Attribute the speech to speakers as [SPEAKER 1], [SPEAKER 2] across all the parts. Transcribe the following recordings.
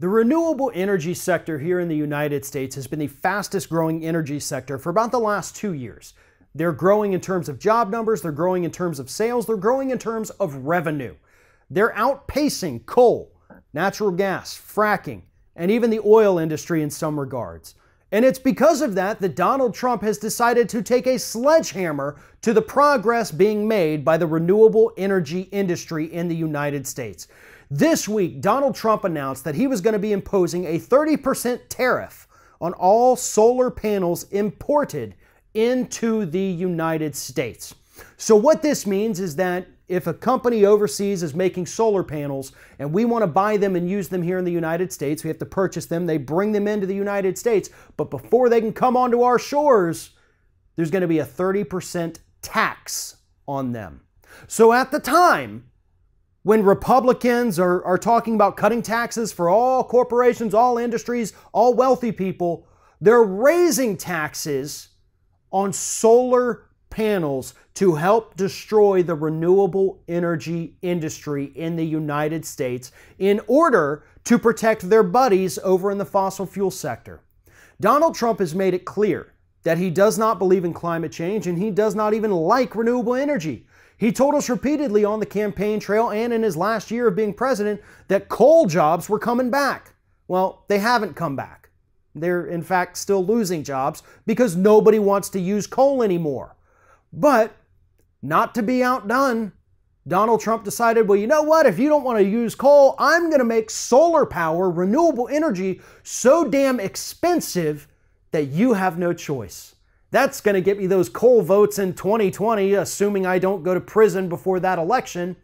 [SPEAKER 1] The renewable energy sector here in the United States has been the fastest growing energy sector for about the last 2 years. They're growing in terms of job numbers, they're growing in terms of sales, they're growing in terms of revenue. They're outpacing coal, natural gas, fracking, and even the oil industry in some regards. And it's because of that that Donald Trump has decided to take a sledgehammer to the progress being made by the renewable energy industry in the United States. This week, Donald Trump announced that he was going to be imposing a 30% tariff on all solar panels imported into the United States. So what this means is that if a company overseas is making solar panels and we want to buy them and use them here in the United States, we have to purchase them, they bring them into the United States, but before they can come onto our shores, there's going to be a 30% tax on them. So at the time, when Republicans are talking about cutting taxes for all corporations, all industries, all wealthy people, they're raising taxes on solar panels to help destroy the renewable energy industry in the United States in order to protect their buddies over in the fossil fuel sector. Donald Trump has made it clear that he does not believe in climate change and he does not even like renewable energy. He told us repeatedly on the campaign trail and in his last year of being president that coal jobs were coming back. Well, they haven't come back. They're in fact still losing jobs because nobody wants to use coal anymore. But not to be outdone, Donald Trump decided, well, you know what? If you don't want to use coal, I'm going to make solar power, renewable energy, so damn expensive that you have no choice. That's going to get me those coal votes in 2020, assuming I don't go to prison before that election.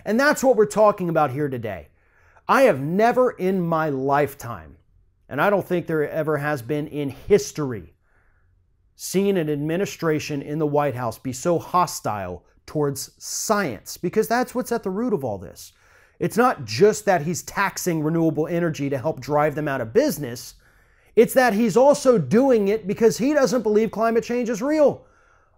[SPEAKER 1] And that's what we're talking about here today. I have never in my lifetime, and I don't think there ever has been in history, seen an administration in the White House be so hostile towards science, because that's what's at the root of all this. It's not just that he's taxing renewable energy to help drive them out of business. It's that he's also doing it because he doesn't believe climate change is real.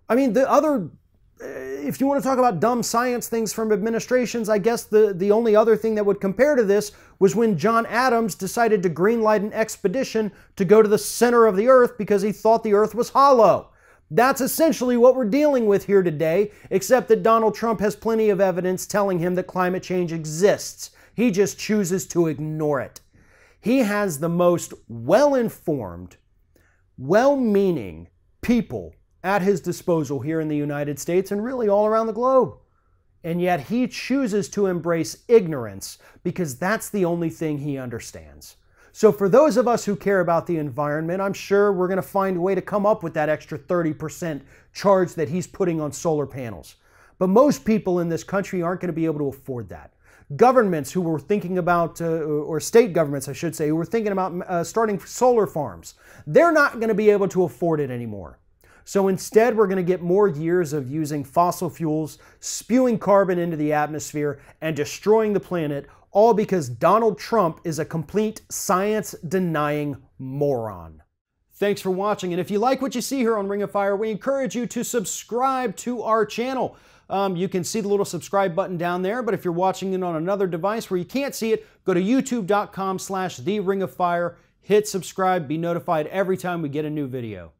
[SPEAKER 1] I mean, if you want to talk about dumb science things from administrations, I guess the only other thing that would compare to this was when John Adams decided to greenlight an expedition to go to the center of the earth because he thought the earth was hollow. That's essentially what we're dealing with here today, except that Donald Trump has plenty of evidence telling him that climate change exists. He just chooses to ignore it. He has the most well-informed, well-meaning people at his disposal here in the United States and really all around the globe. And yet he chooses to embrace ignorance because that's the only thing he understands. So for those of us who care about the environment, I'm sure we're going to find a way to come up with that extra 30% charge that he's putting on solar panels. But most people in this country aren't going to be able to afford that. Governments who were thinking about, or state governments, I should say, who were thinking about starting solar farms, they're not going to be able to afford it anymore. So instead, we're going to get more years of using fossil fuels, spewing carbon into the atmosphere, and destroying the planet, all because Donald Trump is a complete science-denying moron. Thanks for watching, and if you like what you see here on Ring of Fire, we encourage you to subscribe to our channel. You can see the little subscribe button down there, but if you're watching it on another device where you can't see it, go to youtube.com/TheRingOfFire, hit subscribe, be notified every time we get a new video.